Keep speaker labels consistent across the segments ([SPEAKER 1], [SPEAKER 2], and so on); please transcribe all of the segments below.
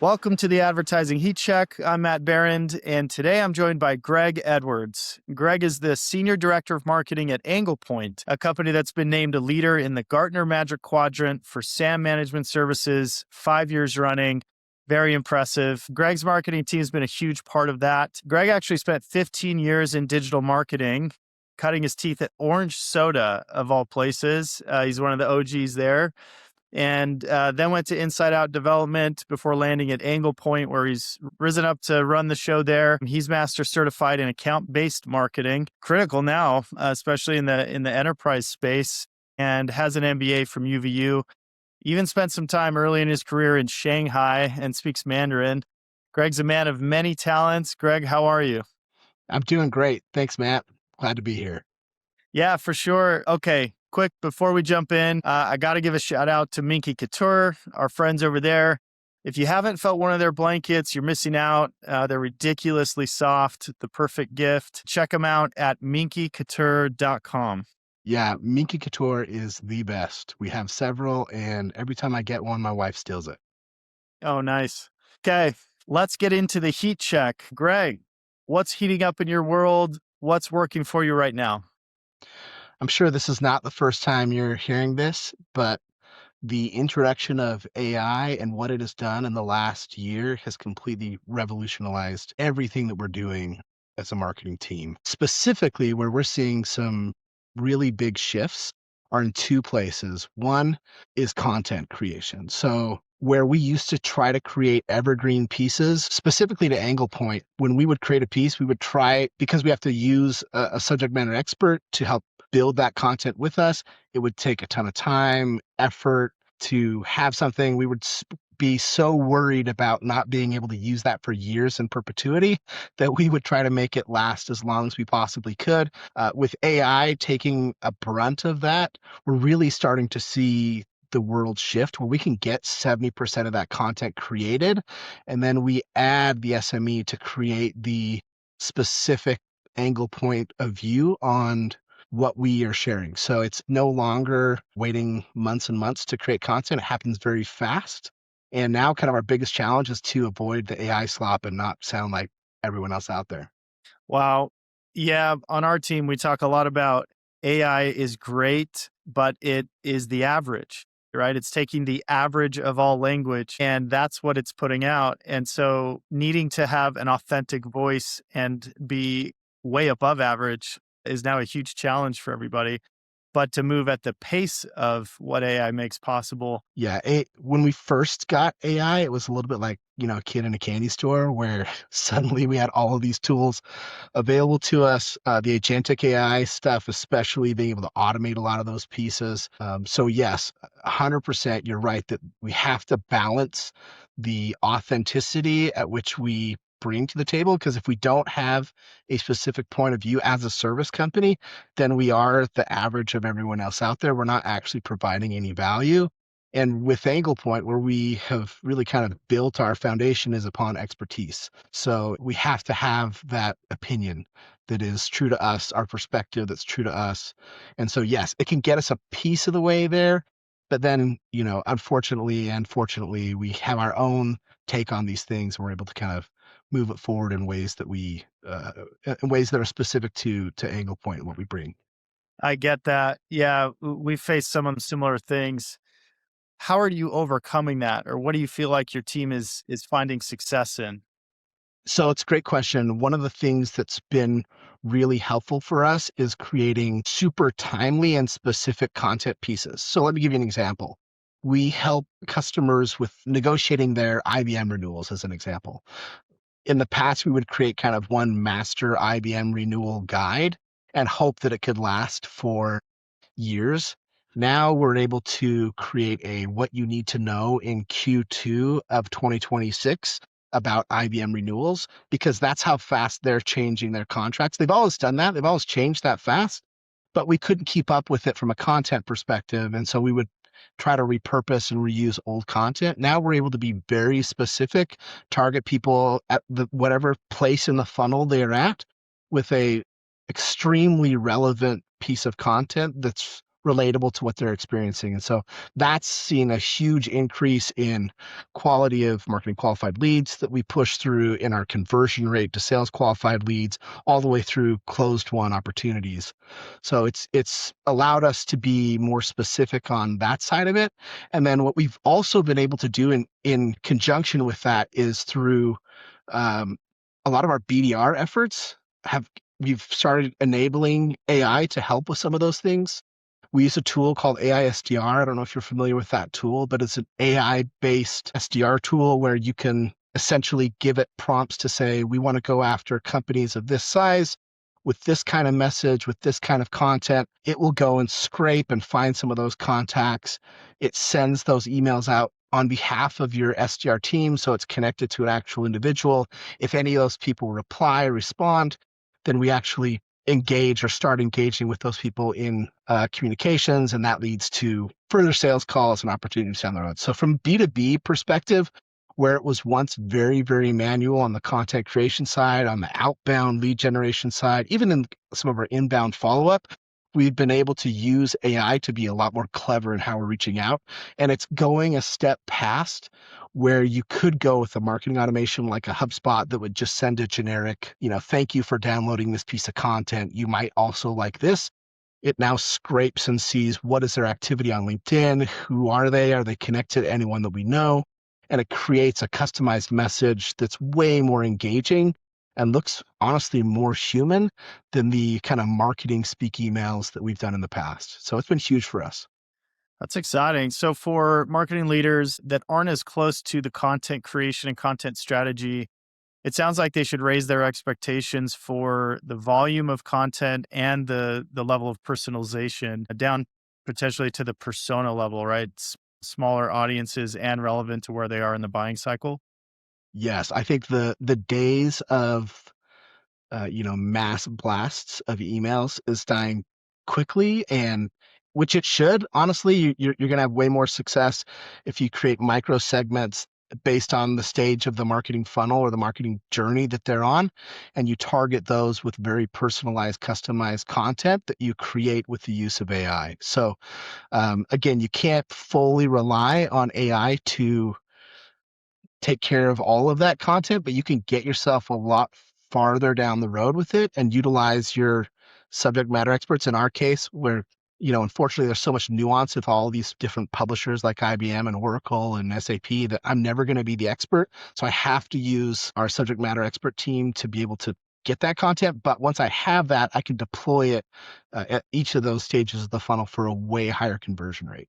[SPEAKER 1] Welcome to the Advertising Heat Check. I'm Matt Behrend, and today I'm joined by Greg Edwards. Greg is the Senior Director of Marketing at Anglepoint, a company that's been named a leader in the Gartner Magic Quadrant for SAM management services 5 years running. Very impressive. Greg's marketing team has been a huge part of that. Greg actually spent 15 years in digital marketing, cutting his teeth at Orange Soda, of all places. He's one of the OGs there. And then went to Inside Out Development before landing at Anglepoint, where he's risen up to run the show there. He's master certified in account-based marketing, critical now, especially in the enterprise space, and has an MBA from UVU. Even spent some time early in his career in Shanghai and speaks Mandarin. Greg's a man of many talents. Greg, how are you?
[SPEAKER 2] I'm doing great. Thanks, Matt. Glad to be here.
[SPEAKER 1] Yeah, for sure. Okay, quick, before we jump in, I got to give a shout out to Minky Couture, our friends over there. If you haven't felt one of their blankets, you're missing out. They're ridiculously soft, the perfect gift. Check them out at minkycouture.com.
[SPEAKER 2] Yeah, Minky Couture is the best. We have several, and every time I get one, my wife steals it.
[SPEAKER 1] Oh, nice. Okay, let's get into the heat check. Greg, what's heating up in your world? What's working for you right now?
[SPEAKER 2] I'm sure this is not the first time you're hearing this, but the introduction of AI and what it has done in the last year has completely revolutionized everything that we're doing as a marketing team. Specifically, where we're seeing some really big shifts are in two places. One is content creation. So, where we used to try to create evergreen pieces, specifically to Anglepoint, when we would create a piece, we would try, because we have to use a subject matter expert to help build that content with us. It would take a ton of time, effort to have something. We would be so worried about not being able to use that for years in perpetuity that we would try to make it last as long as we possibly could. With AI taking a brunt of that, we're really starting to see the world shift where we can get 70% of that content created, and then we add the SME to create the specific angle point of view on what we are sharing. So it's no longer waiting months and months to create content. It happens very fast. And now kind of our biggest challenge is to avoid the AI slop and not sound like everyone else out there.
[SPEAKER 1] Wow. Yeah, on our team, we talk a lot about AI is great, but it is the average, right? It's taking the average of all language, and that's what it's putting out. And so needing to have an authentic voice and be way above average is now a huge challenge for everybody. But to move at the pace of what AI makes possible.
[SPEAKER 2] Yeah, when we first got AI, it was a little bit like, a kid in a candy store where suddenly we had all of these tools available to us. The agentic AI stuff, especially being able to automate a lot of those pieces. So yes, 100%, you're right that we have to balance the authenticity at which we bring to the table, because if we don't have a specific point of view as a service company, then we are the average of everyone else out there. We're not actually providing any value. And with Anglepoint, where we have really kind of built our foundation is upon expertise. So we have to have that opinion that is true to us, our perspective that's true to us. And so, yes, it can get us a piece of the way there. But then, unfortunately and fortunately, we have our own take on these things. And we're able to kind of move it forward in ways that in ways that are specific to Anglepoint and what we bring.
[SPEAKER 1] I get that. Yeah, we face some of the similar things. How are you overcoming that? Or what do you feel like your team is finding success in?
[SPEAKER 2] So it's a great question. One of the things that's been really helpful for us is creating super timely and specific content pieces. So let me give you an example. We help customers with negotiating their IBM renewals, as an example. In the past, we would create kind of one master IBM renewal guide and hope that it could last for years. Now we're able to create a what you need to know in Q2 of 2026 about IBM renewals, because that's how fast they're changing their contracts. They've always done that. They've always changed that fast, but we couldn't keep up with it from a content perspective. And so we would try to repurpose and reuse old content. Now we're able to be very specific, target people at whatever place in the funnel they're at with a extremely relevant piece of content that's relatable to what they're experiencing. And so that's seen a huge increase in quality of marketing qualified leads that we push through, in our conversion rate to sales qualified leads, all the way through closed won opportunities. So it's allowed us to be more specific on that side of it. And then what we've also been able to do in conjunction with that is through um, a lot of our BDR efforts we've started enabling AI to help with some of those things. We use a tool called AI SDR. I don't know if you're familiar with that tool, but it's an AI-based SDR tool where you can essentially give it prompts to say, we want to go after companies of this size with this kind of message, with this kind of content. It will go and scrape and find some of those contacts. It sends those emails out on behalf of your SDR team, so it's connected to an actual individual. If any of those people respond, then we actually engage or start engaging with those people in communications, and that leads to further sales calls and opportunities down the road. So from B2B perspective, where it was once very, very manual on the content creation side, on the outbound lead generation side, even in some of our inbound follow-up, we've been able to use AI to be a lot more clever in how we're reaching out. And it's going a step past where you could go with a marketing automation like a HubSpot that would just send a generic, thank you for downloading this piece of content. You might also like this. It now scrapes and sees what is their activity on LinkedIn, who are they? Are they connected to anyone that we know? And it creates a customized message that's way more engaging and looks honestly more human than the kind of marketing speak emails that we've done in the past. So it's been huge for us.
[SPEAKER 1] That's exciting. So for marketing leaders that aren't as close to the content creation and content strategy, it sounds like they should raise their expectations for the volume of content and the level of personalization down potentially to the persona level, right? Smaller audiences and relevant to where they are in the buying cycle.
[SPEAKER 2] Yes, I think the days of mass blasts of emails is dying quickly, and which it should. Honestly, you're going to have way more success if you create micro segments based on the stage of the marketing funnel or the marketing journey that they're on, and you target those with very personalized, customized content that you create with the use of AI. So again, you can't fully rely on AI to take care of all of that content, but you can get yourself a lot farther down the road with it and utilize your subject matter experts. In our case, where, unfortunately, there's so much nuance with all these different publishers like IBM and Oracle and SAP that I'm never going to be the expert. So I have to use our subject matter expert team to be able to get that content. But once I have that, I can deploy it at each of those stages of the funnel for a way higher conversion rate.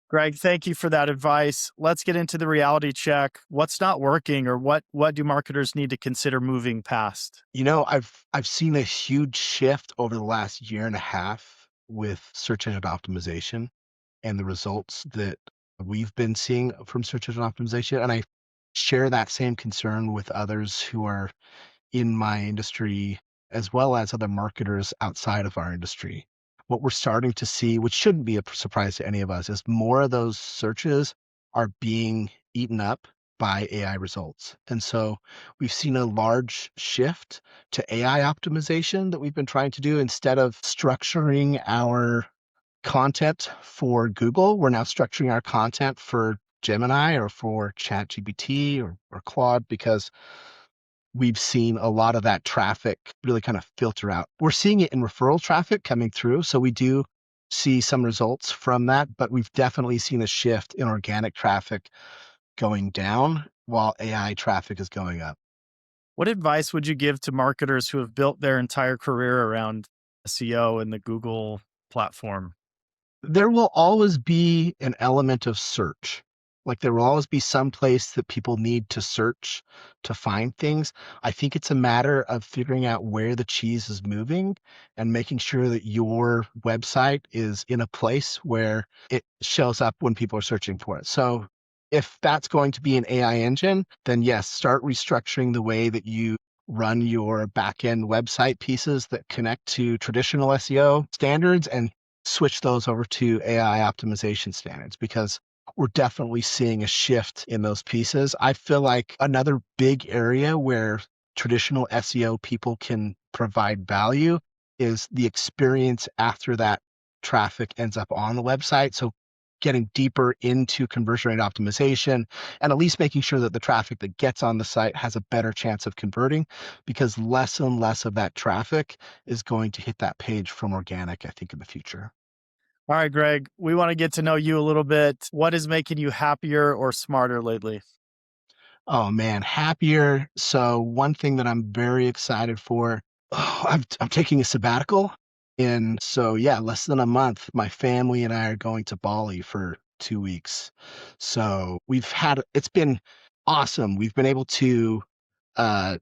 [SPEAKER 1] Greg, thank you for that advice. Let's get into the reality check. What's not working, or what do marketers need to consider moving past?
[SPEAKER 2] I've seen a huge shift over the last year and a half with search engine optimization and the results that we've been seeing from search engine optimization. And I share that same concern with others who are in my industry, as well as other marketers outside of our industry. What we're starting to see, which shouldn't be a surprise to any of us, is more of those searches are being eaten up by AI results. And so we've seen a large shift to AI optimization that we've been trying to do. Instead of structuring our content for Google, we're now structuring our content for Gemini or for ChatGPT or Claude, because we've seen a lot of that traffic really kind of filter out. We're seeing it in referral traffic coming through. So we do see some results from that, but we've definitely seen a shift in organic traffic going down while AI traffic is going up.
[SPEAKER 1] What advice would you give to marketers who have built their entire career around SEO and the Google platform?
[SPEAKER 2] There will always be an element of search. Like, there will always be some place that people need to search to find things. I think it's a matter of figuring out where the cheese is moving and making sure that your website is in a place where it shows up when people are searching for it. So if that's going to be an AI engine, then yes, start restructuring the way that you run your backend website pieces that connect to traditional SEO standards, and switch those over to AI optimization standards, because we're definitely seeing a shift in those pieces. I feel like another big area where traditional SEO people can provide value is the experience after that traffic ends up on the website. So getting deeper into conversion rate optimization and at least making sure that the traffic that gets on the site has a better chance of converting, because less and less of that traffic is going to hit that page from organic, I think, in the future.
[SPEAKER 1] All right, Greg, we want to get to know you a little bit. What is making you happier or smarter lately?
[SPEAKER 2] Oh man, happier. So one thing that I'm very excited for, I'm taking a sabbatical. And so yeah, less than a month, my family and I are going to Bali for 2 weeks. So it's been awesome. We've been able to uh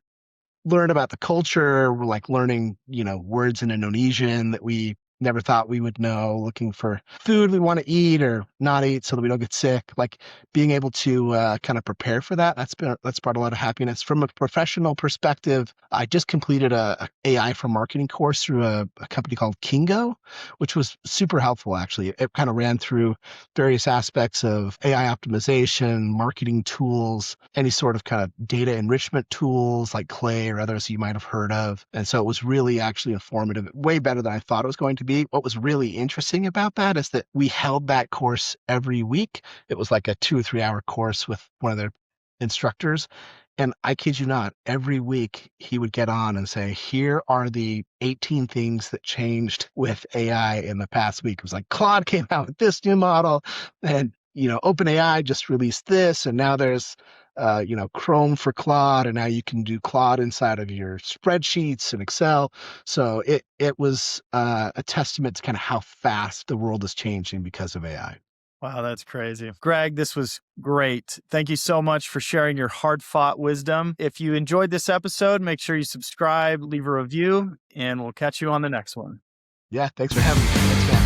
[SPEAKER 2] learn about the culture. We're like learning, words in Indonesian that we never thought we would know, looking for food we want to eat or not eat so that we don't get sick. Like being able to kind of prepare for that, that's brought a lot of happiness. From a professional perspective, I just completed a AI for marketing course through a company called Kingo, which was super helpful actually. It kind of ran through various aspects of AI optimization, marketing tools, any sort of kind of data enrichment tools like Clay or others you might have heard of. And so it was really actually informative, way better than I thought it was going to be. What was really interesting about that is that we held that course every week. It was like a 2 or 3 hour course with one of their instructors. And I kid you not, every week he would get on and say, here are the 18 things that changed with AI in the past week. It was like Claude came out with this new model, and OpenAI just released this, and now there's Chrome for Claude, and now you can do Claude inside of your spreadsheets and Excel. So it was a testament to kind of how fast the world is changing because of AI.
[SPEAKER 1] Wow, that's crazy. Greg, this was great. Thank you so much for sharing your hard-fought wisdom. If you enjoyed this episode, make sure you subscribe, leave a review, and we'll catch you on the next one.
[SPEAKER 2] Yeah, thanks for having me. Thanks, man.